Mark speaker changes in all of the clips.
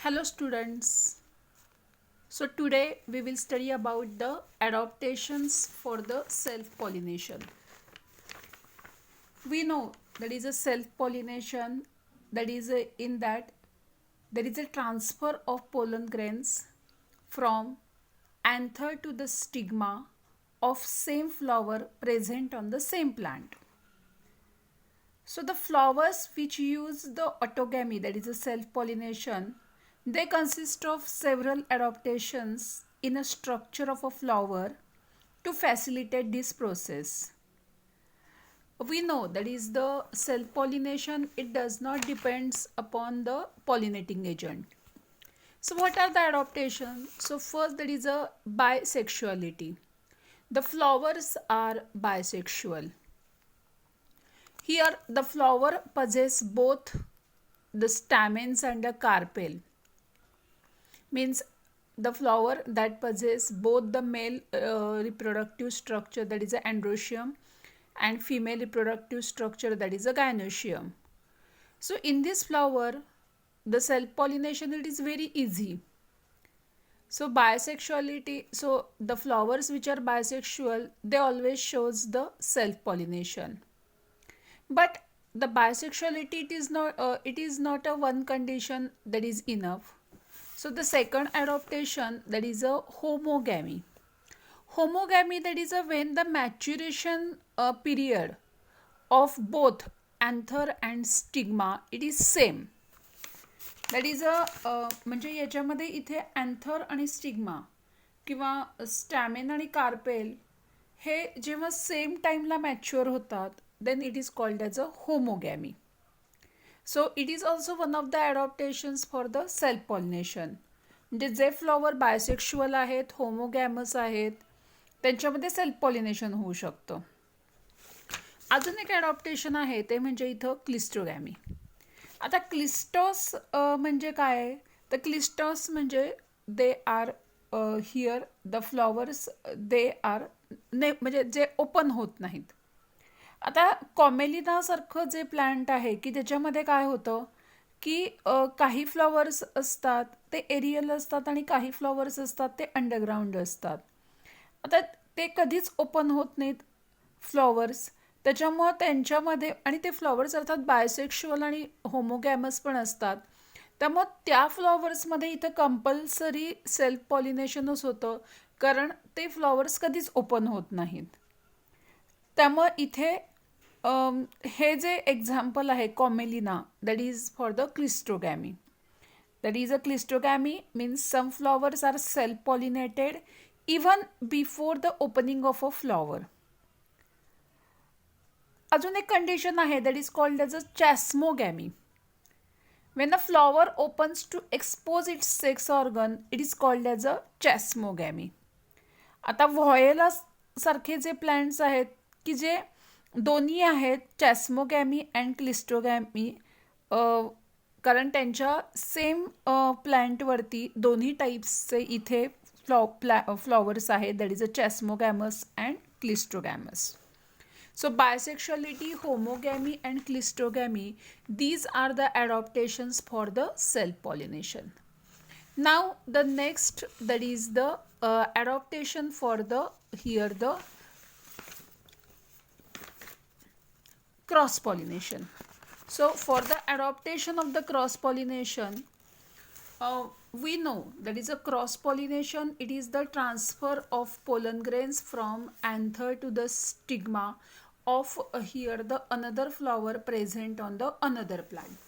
Speaker 1: Hello students. So today we will study about the adaptations for the self-pollination. We know that is a self-pollination, that is in that there is a transfer of pollen grains from anther to the stigma of same flower present on the same plant. So the flowers which use the autogamy, that is a self-pollination, they consist of several adaptations in a structure of a flower to facilitate this process. We know that is the self-pollination, it does not depends upon the pollinating agent. So what are the adaptations? So first there is a bisexuality. The flowers are bisexual. Here the flower possesses both the stamens and the carpel. Means the flower that possesses both the male reproductive structure, that is a androecium, and female reproductive structure, that is a gynoecium. So in this flower the self pollination, it is very easy. So bisexuality, so the flowers which are bisexual, they always shows the self pollination. But the bisexuality, it is not a one condition that is enough. So the second adaptation, that is a homogamy. Homogamy, that is a when the maturation period of both anther and stigma, it is same. That is a म्हणजे याच्यामध्ये इथे anther आणि stigma किंवा स्टॅमेन आणि carpel हे जेव्हा same टाइमला mature होतात, then it is called as a homogamy. So it is also one of the adaptations for the self pollination. म्हणजे जे फ्लॉवर बायसेक्शुअल आहेत, होमोगॅमस आहेत, त्यांच्यामध्ये सेल्फ पॉलिनेशन होऊ शकतं. अजून एक ॲडॉप्टेशन आहे ते म्हणजे इथं क्लिस्टोगॅमी. आता क्लिस्टॉस म्हणजे काय? तर क्लिस्टॉस म्हणजे they are here the flowers they are म्हणजे जे ओपन होत नाहीत. आता कॉमेलिनासारखं जे प्लांट आहे की त्याच्यामध्ये काय होतं की काही फ्लॉवर्स असतात ते एरियल असतात आणि काही फ्लॉवर्स असतात ते अंडरग्राऊंड असतात. आता ते कधीच ओपन होत नाहीत फ्लॉवर्स, त्याच्यामुळं त्यांच्यामध्ये, आणि ते फ्लॉवर्स अर्थात बायसेक्शुअल आणि होमोगॅमस पण असतात, त्यामुळं त्या फ्लॉवर्समध्ये इथं कंपल्सरी सेल्फ पॉलिनेशनच होतं, कारण ते फ्लॉवर्स कधीच ओपन होत नाहीत. त्यामुळं इथे हे जे एक्झाम्पल आहे commelina, that is for the cleistogamy. That is a cleistogamy means some flowers are self pollinated even before the opening of a flower. अजून एक कंडिशन आहे that is called as a chasmogamy. when a flower opens to expose its sex organ, it is called as a chasmogamy. आता व्हॉयला सारखे जे plants आहेत की जे दोन्ही आहेत चॅस्मोगॅमी and क्लिस्टोगॅमी, कारण त्यांच्या सेम प्लांटवरती दोन्ही टाईप्सचे इथे फ्लॉवर्स आहेत, that is a chasmogamous and cleistogamous. So bisexuality, homogamy and clistogamy, these are the adaptations for the self-pollination. Now the next, that is the adaptation for the cross-pollination. So for the adaptation of the cross-pollination, we know that is a cross-pollination, it is the transfer of pollen grains from anther to the stigma of here the another flower present on the another plant.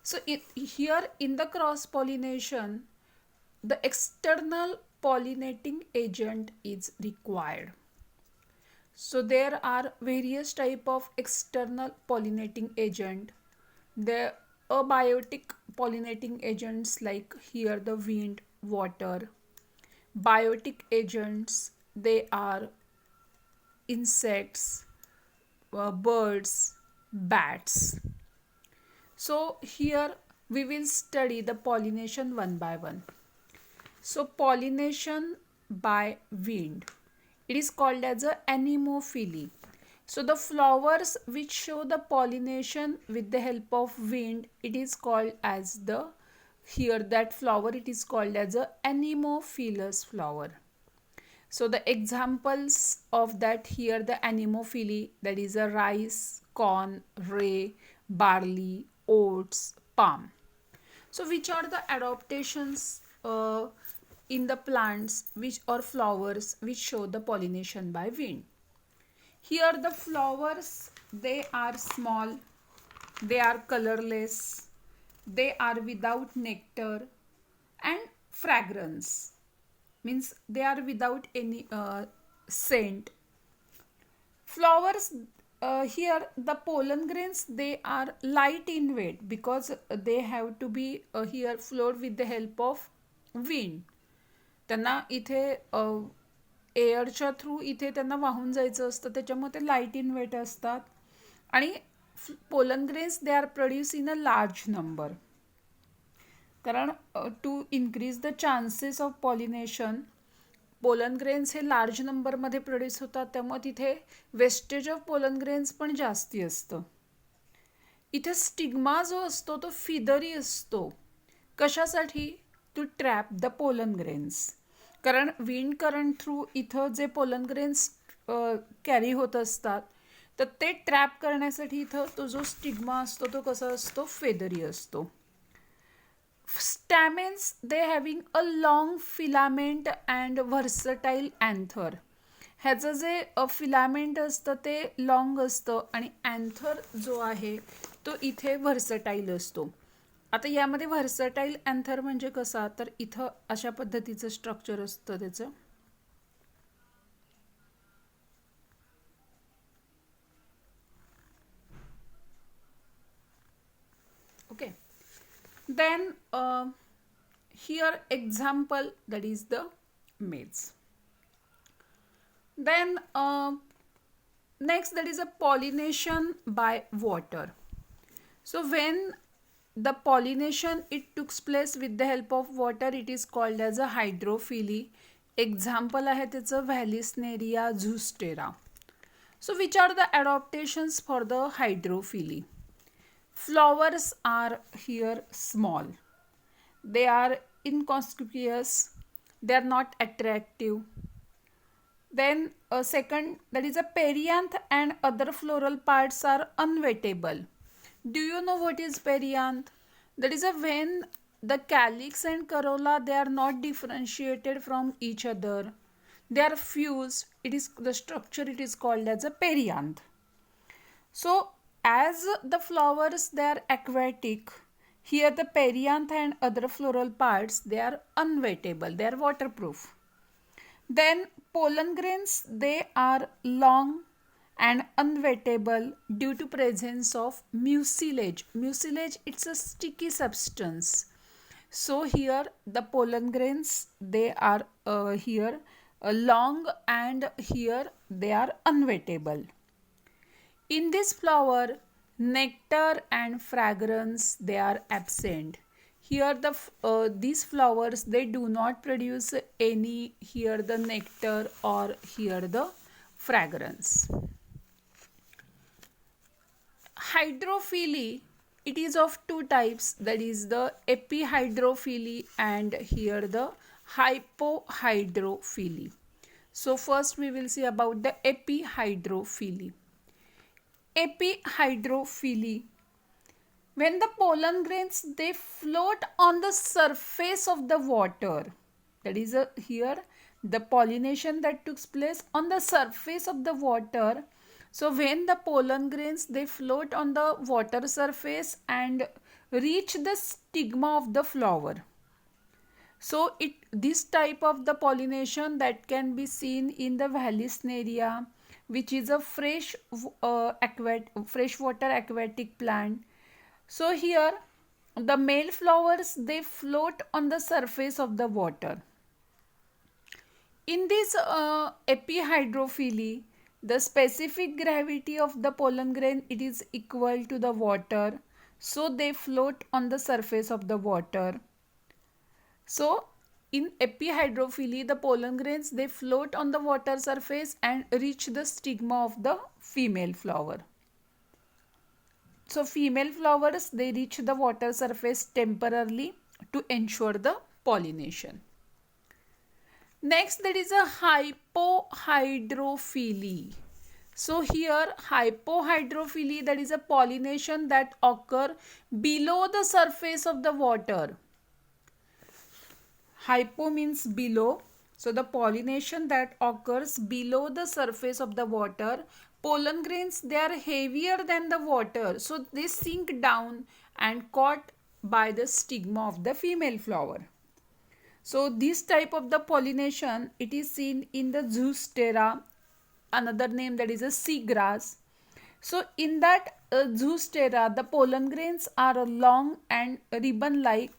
Speaker 1: So here in the cross-pollination, the external pollinating agent is required. So there are various type of external pollinating agent. There abiotic pollinating agents like here the wind, water. Biotic agents, they are insects, birds, bats. So here we will study the pollination one by one. So pollination by wind, it is called as a anemophily. So the flowers which show the pollination with the help of wind, it is called as the here that flower, it is called as a anemophilous flower. So the examples of that here, the anemophily, that is a rice, corn, rye, barley, oats, palm. So which are the adaptations in the plants which or flowers which show the pollination by wind? Here the flowers, they are small, they are colorless, they are without nectar and fragrance, means they are without any scent. Flowers, here the pollen grains, they are light in weight because they have to be here flowed with the help of wind. त्यांना इथे एअरच्या through इथे त्यांना वाहून जायचं असतं, त्याच्यामुळे ते light in wet असतात. आणि pollen grains they are produce in a large number, कारण to increase the chances of pollination pollen grains हे लार्ज नंबरमध्ये प्रोड्यूस होतात, त्यामुळे तिथे वेस्टेज ऑफ पोलन ग्रेन्स पण जास्ती असतं. इथे स्टिग्मा जो असतो तो फिदरी असतो. कशासाठी? To trap the pollen grains, कारण विंड करंट थ्रू इथं जे पोलन ग्रेन्स कॅरी होत असतात तर ते ट्रॅप करण्यासाठी इथं तो जो स्टिग्मा असतो तो कसा असतो? फेदरी असतो. Stamens they having a long filament and versatile anther. ह्याचं जे फिलामेंट असतं ते लॉंग असतं आणि अँथर जो आहे तो इथे व्हर्सटाईल असतो. आता यामध्ये व्हर्सटाईल अँथर म्हणजे कसा? तर इथं अशा पद्धतीचं स्ट्रक्चर असतं त्याचं. Okay, then here example, that is the maize. Then next, that is a pollination by water. So when the pollination it took place with the help of water, it is called as a hydrophily. Example आहे त्याचं व्हॅलिस्नेरिया झुस्टेरा. So which are the adaptations for the hydrophily? Flowers are here small, they are inconspicuous, they are not attractive. Then second, that is a perianth and other floral parts are unwettable. Do you know what is perianth? That is a when the calyx and corolla, they are not differentiated from each other, they are fused. It is the structure, it is called as a perianth. So as the flowers, they are aquatic, here the perianth and other floral parts, they are unwettable, they are waterproof. Then pollen grains, they are long and unwettable due to presence of mucilage. Mucilage, it's a sticky substance. So here the pollen grains, they are here long and here they are unwettable. In this flower, nectar and fragrance, they are absent. Here these flowers, they do not produce any here the nectar or here the fragrance. Hydrophily, it is of two types, that is the epihydrophily and here the hypohydrophily. So first we will see about the epihydrophily. Epihydrophily, when the pollen grains, they float on the surface of the water, that is here the pollination that took place on the surface of the water. So when the pollen grains, they float on the water surface and reach the stigma of the flower. So this type of the pollination that can be seen in the Vallisneria, which is a freshwater aquatic plant. So here the male flowers, they float on the surface of the water. In this epihydrophily, the specific gravity of the pollen grain, it is equal to the water, so they float on the surface of the water. So in epihydrophily, the pollen grains, they float on the water surface and reach the stigma of the female flower. So female flowers, they reach the water surface temporarily to ensure the pollination. Next, there is a hypohydrophily. So here hypohydrophily, that is a pollination that occur below the surface of the water. Hypo means below. So the pollination that occurs below the surface of the water. Pollen grains, they are heavier than the water. So they sink down and caught by the stigma of the female flower. So this type of the pollination, it is seen in the Zoostera, another name, that is a seagrass. So in that Zoostera, the pollen grains are long and ribbon-like,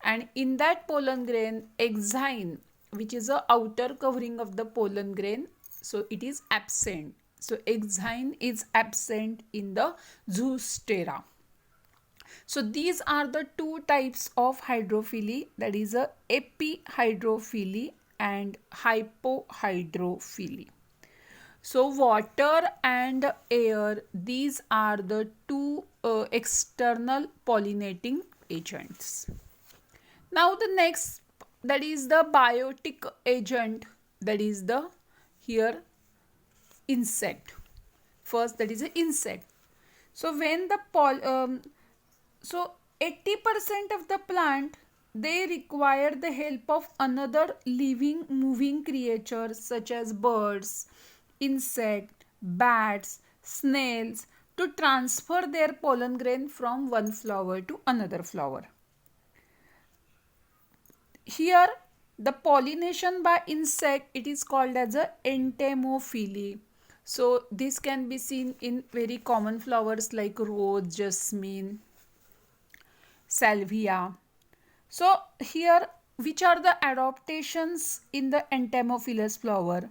Speaker 1: and in that pollen grain, exine, which is the outer covering of the pollen grain, so it is absent. So exine is absent in the Zoostera. So these are the two types of hydrophily, that is a epihydrophily and hypohydrophily. So water and air, these are the two external pollinating agents. Now the next, that is the biotic agent, that is the here insect. First, that is an insect. So when the 80% of the plant, they require the help of another living moving creature such as birds, insect, bats, snails to transfer their pollen grain from one flower to another flower. Here the pollination by insect, it is called as a entomophily. So this can be seen in very common flowers like rose, jasmine, salvia. So here, which are the adaptations in the entomophilous flower?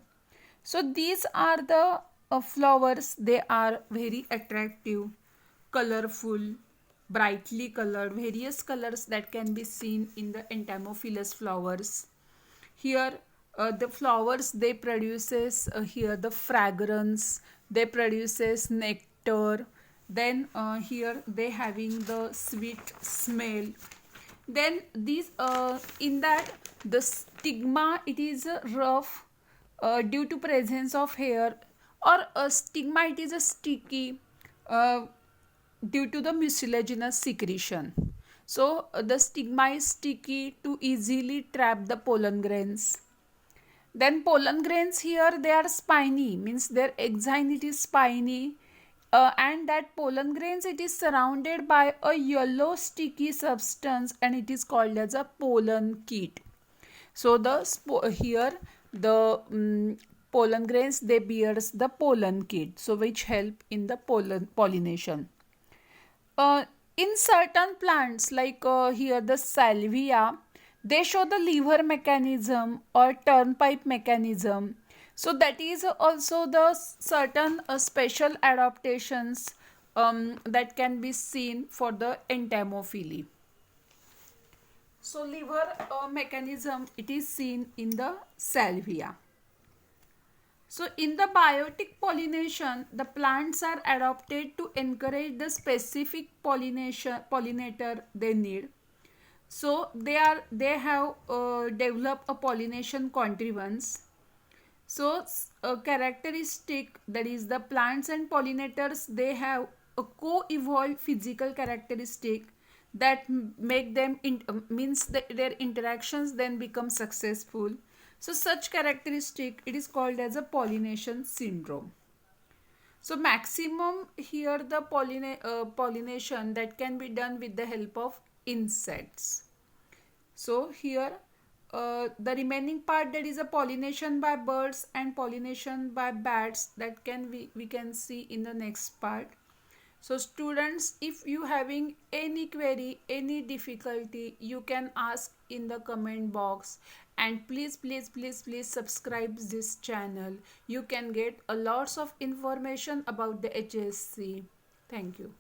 Speaker 1: So these are the flowers, they are very attractive, colorful, brightly colored, various colors that can be seen in the entomophilous flowers. Here the flowers, they produces here the fragrance, they produces nectar, then here they having the sweet smell. Then these in that the stigma, it is rough due to presence of hair, or a stigma, it is a sticky due to the mucilaginous secretion. So the stigma is sticky to easily trap the pollen grains. Then pollen grains here, they are spiny, means their exine, it is spiny, and that pollen grains, it is surrounded by a yellow sticky substance, and it is called as a pollen kit. So the here the pollen grains, they bears the pollen kit, so which help in the pollination. In certain plants like here the salvia, they show the lever mechanism or turnpike mechanism. So that is also the certain special adaptations that can be seen for the entomophily. So lever mechanism, it is seen in the salvia. So in the biotic pollination, the plants are adapted to encourage the specific pollinator they need. So they have developed a pollination contrivance. So a characteristic, that is the plants and pollinators, they have a co-evolved physical characteristic that make them means that their interactions then become successful. So such characteristic, it is called as a pollination syndrome. So maximum here the pollination that can be done with the help of insects. So here the remaining part, that is a pollination by birds and pollination by bats, that can we can see in the next part. So students, if you having any query, any difficulty, you can ask in the comment box, and please subscribe this channel. You can get a lots of information about the HSC. Thank you.